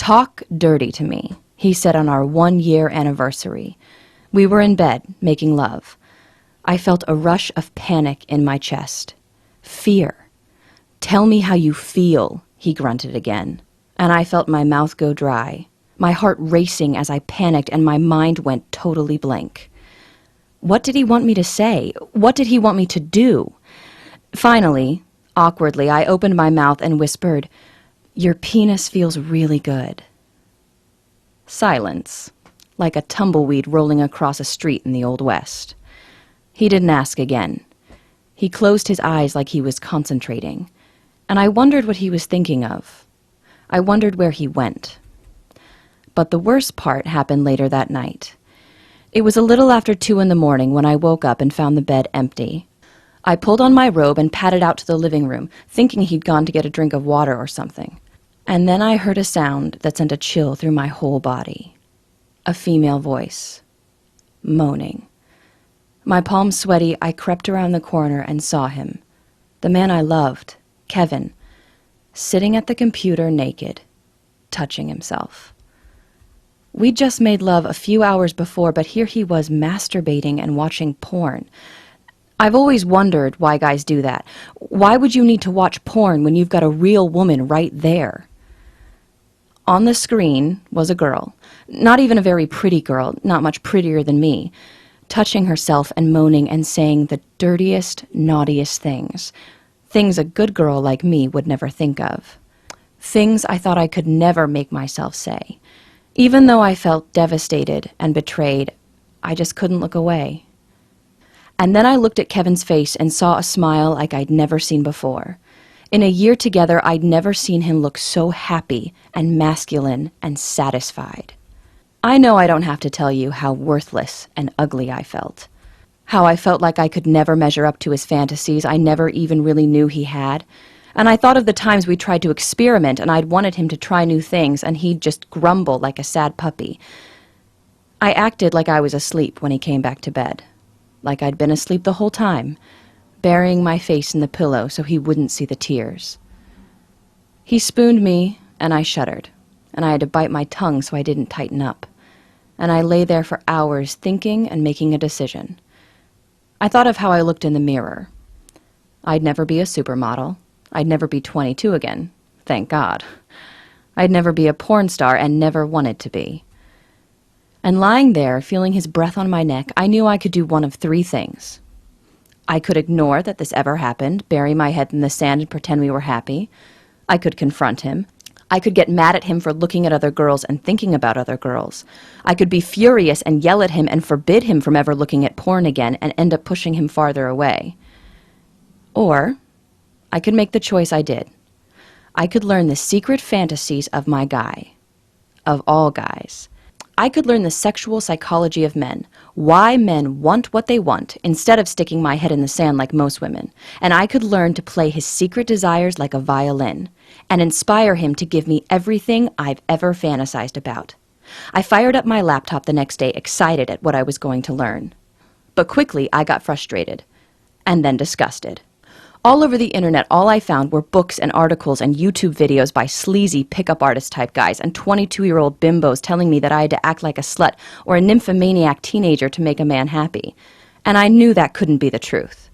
"Talk dirty to me," he said on our 1-year anniversary. We were in bed, making love. I felt a rush of panic in my chest. Fear. "Tell me how you feel," he grunted again. And I felt my mouth go dry, my heart racing as I panicked, and my mind went totally blank. What did he want me to say? What did he want me to do? Finally, awkwardly, I opened my mouth and whispered, "Your penis feels really good." Silence, like a tumbleweed rolling across a street in the Old West. He didn't ask again. He closed his eyes like he was concentrating, and I wondered what he was thinking of. I wondered where he went. But the worst part happened later that night. It was a little after 2 a.m. when I woke up and found the bed empty. I pulled on my robe and padded out to the living room, thinking he'd gone to get a drink of water or something. And then I heard a sound that sent a chill through my whole body. A female voice. Moaning. My palms sweaty, I crept around the corner and saw him. The man I loved, Kevin, sitting at the computer naked, touching himself. We'd just made love a few hours before, but here he was masturbating and watching porn. I've always wondered why guys do that. Why would you need to watch porn when you've got a real woman right there? On the screen was a girl, not even a very pretty girl, not much prettier than me, touching herself and moaning and saying the dirtiest, naughtiest things. Things a good girl like me would never think of. Things I thought I could never make myself say. Even though I felt devastated and betrayed, I just couldn't look away. And then I looked at Kevin's face and saw a smile like I'd never seen before. In a year together, I'd never seen him look so happy and masculine and satisfied. I know I don't have to tell you how worthless and ugly I felt. How I felt like I could never measure up to his fantasies I never even really knew he had. And I thought of the times we tried to experiment and I'd wanted him to try new things and he'd just grumble like a sad puppy. I acted like I was asleep when he came back to bed. Like I'd been asleep the whole time, burying my face in the pillow so he wouldn't see the tears. He spooned me, and I shuddered, and I had to bite my tongue so I didn't tighten up. And I lay there for hours thinking and making a decision. I thought of how I looked in the mirror. I'd never be a supermodel. I'd never be 22 again, thank God. I'd never be a porn star and never wanted to be. And lying there, feeling his breath on my neck, I knew I could do one of 3 things. I could ignore that this ever happened, bury my head in the sand and pretend we were happy. I could confront him. I could get mad at him for looking at other girls and thinking about other girls. I could be furious and yell at him and forbid him from ever looking at porn again and end up pushing him farther away. Or I could make the choice I did. I could learn the secret fantasies of my guy. Of all guys. I could learn the sexual psychology of men, why men want what they want, instead of sticking my head in the sand like most women. And I could learn to play his secret desires like a violin, and inspire him to give me everything I've ever fantasized about. I fired up my laptop the next day, excited at what I was going to learn. But quickly I got frustrated, and then disgusted. All over the internet, all I found were books and articles and YouTube videos by sleazy pickup artist type guys and 22-year-old bimbos telling me that I had to act like a slut or a nymphomaniac teenager to make a man happy. And I knew that couldn't be the truth.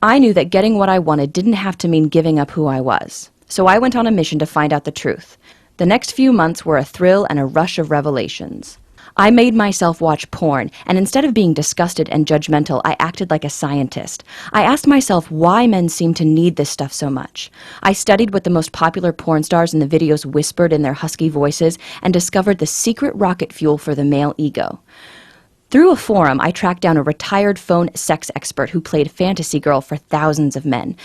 I knew that getting what I wanted didn't have to mean giving up who I was. So I went on a mission to find out the truth. The next few months were a thrill and a rush of revelations. I made myself watch porn, and instead of being disgusted and judgmental, I acted like a scientist. I asked myself why men seem to need this stuff so much. I studied what the most popular porn stars in the videos whispered in their husky voices and discovered the secret rocket fuel for the male ego. Through a forum, I tracked down a retired phone sex expert who played fantasy girl for thousands of men.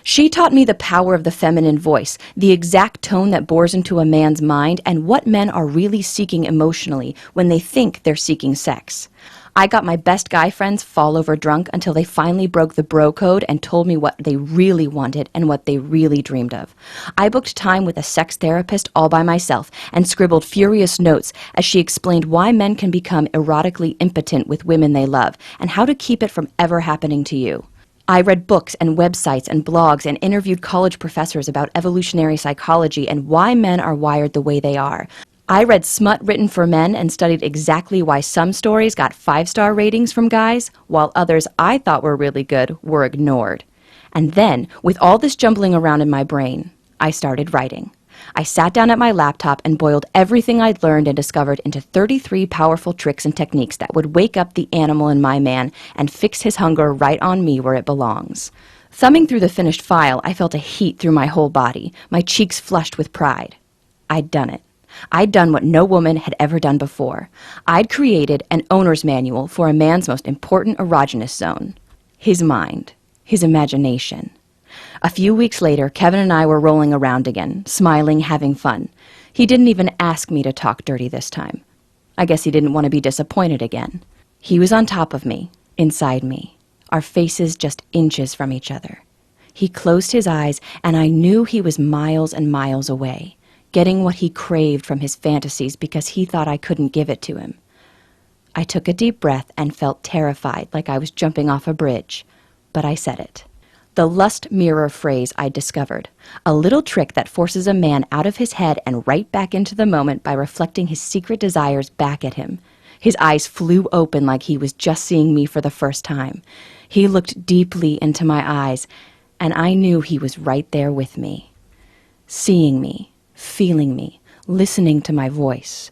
She taught me the power of the feminine voice, the exact tone that bores into a man's mind, and what men are really seeking emotionally when they think they're seeking sex. I got my best guy friends fall over drunk until they finally broke the bro code and told me what they really wanted and what they really dreamed of. I booked time with a sex therapist all by myself and scribbled furious notes as she explained why men can become erotically impotent with women they love and how to keep it from ever happening to you. I read books and websites and blogs and interviewed college professors about evolutionary psychology and why men are wired the way they are. I read Smut Written for Men and studied exactly why some stories got 5-star ratings from guys, while others I thought were really good were ignored. And then, with all this jumbling around in my brain, I started writing. I sat down at my laptop and boiled everything I'd learned and discovered into 33 powerful tricks and techniques that would wake up the animal in my man and fix his hunger right on me where it belongs. Thumbing through the finished file, I felt a heat through my whole body, my cheeks flushed with pride. I'd done it. I'd done what no woman had ever done before. I'd created an owner's manual for a man's most important erogenous zone. His mind. His imagination. A few weeks later, Kevin and I were rolling around again, smiling, having fun. He didn't even ask me to talk dirty this time. I guess he didn't want to be disappointed again. He was on top of me, inside me, our faces just inches from each other. He closed his eyes, and I knew he was miles and miles away, getting what he craved from his fantasies because he thought I couldn't give it to him. I took a deep breath and felt terrified, like I was jumping off a bridge, but I said it. The lust mirror phrase I discovered, a little trick that forces a man out of his head and right back into the moment by reflecting his secret desires back at him. His eyes flew open like he was just seeing me for the first time. He looked deeply into my eyes, and I knew he was right there with me, seeing me, feeling me, listening to my voice.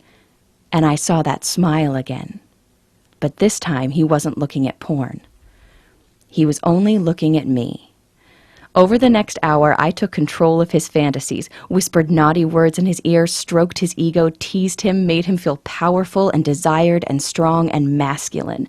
And I saw that smile again. But this time he wasn't looking at porn. He was only looking at me. Over the next hour, I took control of his fantasies, whispered naughty words in his ear, stroked his ego, teased him, made him feel powerful and desired and strong and masculine.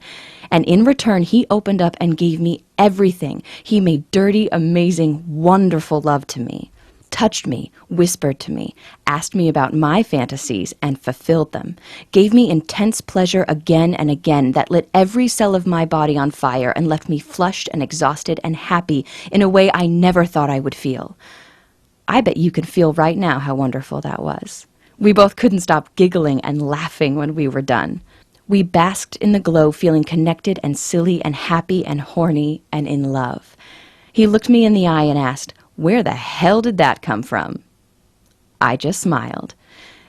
And in return, he opened up and gave me everything. He made dirty, amazing, wonderful love to me, touched me, whispered to me, asked me about my fantasies and fulfilled them, gave me intense pleasure again and again that lit every cell of my body on fire and left me flushed and exhausted and happy in a way I never thought I would feel. I bet you can feel right now how wonderful that was. We both couldn't stop giggling and laughing when we were done. We basked in the glow, feeling connected and silly and happy and horny and in love. He looked me in the eye and asked, "Where the hell did that come from?" I just smiled,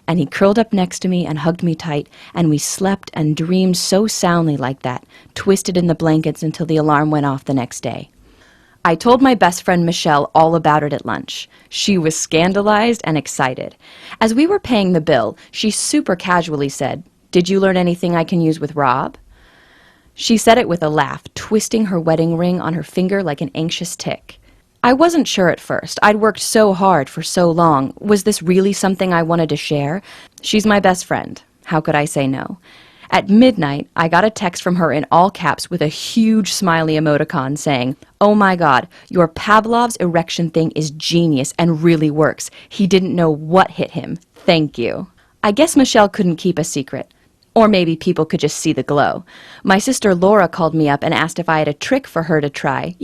and he curled up next to me and hugged me tight, and we slept and dreamed so soundly like that, twisted in the blankets until the alarm went off the next day. I told my best friend Michelle all about it at lunch. She was scandalized and excited. As we were paying the bill, she super casually said, "Did you learn anything I can use with Rob?" She said it with a laugh, twisting her wedding ring on her finger like an anxious tick. I wasn't sure at first. I'd worked so hard for so long. Was this really something I wanted to share? She's my best friend. How could I say no? At midnight, I got a text from her in all caps with a huge smiley emoticon saying, "Oh my God, your Pavlov's erection thing is genius and really works. He didn't know what hit him. Thank you." I guess Michelle couldn't keep a secret. Or maybe people could just see the glow. My sister Laura called me up and asked if I had a trick for her to try,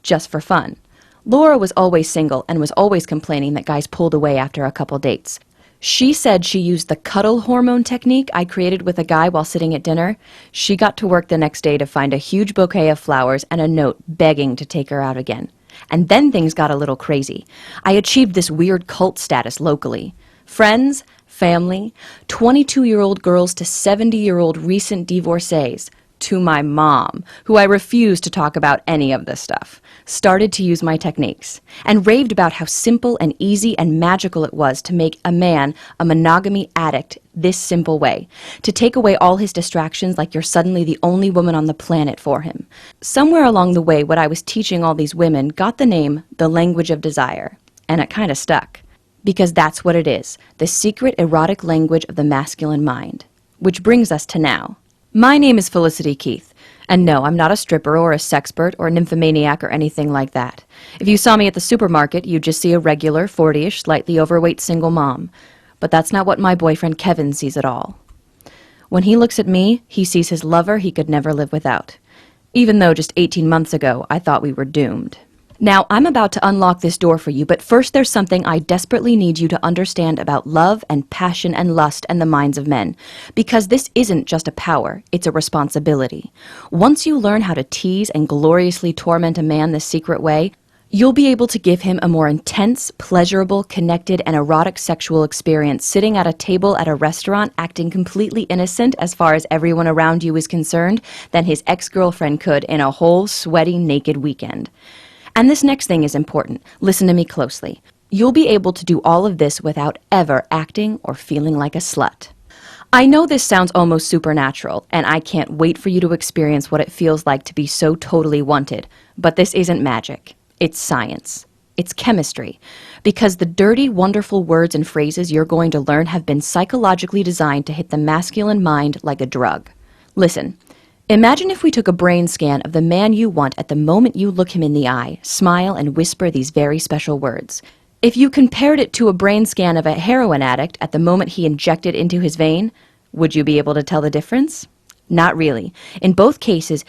just for fun. Laura was always single and was always complaining that guys pulled away after a couple dates. She said she used the cuddle hormone technique I created with a guy while sitting at dinner. She got to work the next day to find a huge bouquet of flowers and a note begging to take her out again. And then things got a little crazy. I achieved this weird cult status locally. Friends, family, 22-year-old girls to 70-year-old recent divorcees, to my mom, who I refused to talk about any of this stuff, started to use my techniques, and raved about how simple and easy and magical it was to make a man a monogamy addict this simple way, to take away all his distractions like you're suddenly the only woman on the planet for him. Somewhere along the way, what I was teaching all these women got the name The Language of Desire, and it kind of stuck. Because that's what it is, the secret erotic language of the masculine mind. Which brings us to now. My name is Felicity Keith, and no, I'm not a stripper or a sexpert or a nymphomaniac or anything like that. If you saw me at the supermarket, you'd just see a regular, 40-ish, slightly overweight single mom. But that's not what my boyfriend Kevin sees at all. When he looks at me, he sees his lover he could never live without. Even though just 18 months ago, I thought we were doomed. Now, I'm about to unlock this door for you, but first there's something I desperately need you to understand about love and passion and lust and the minds of men. Because this isn't just a power, it's a responsibility. Once you learn how to tease and gloriously torment a man this secret way, You'll be able to give him a more intense, pleasurable, connected, and erotic sexual experience sitting at a table at a restaurant acting completely innocent as far as everyone around you is concerned than his ex-girlfriend could in a whole sweaty, naked weekend. And this next thing is important. Listen to me closely. You'll be able to do all of this without ever acting or feeling like a slut. I know this sounds almost supernatural, and I can't wait for you to experience what it feels like to be so totally wanted, but this isn't magic. It's science. It's chemistry. Because the dirty, wonderful words and phrases you're going to learn have been psychologically designed to hit the masculine mind like a drug. Listen, imagine if we took a brain scan of the man you want at the moment you look him in the eye, smile, and whisper these very special words. If you compared it to a brain scan of a heroin addict at the moment he injected into his vein, would you be able to tell the difference? Not really. In both cases,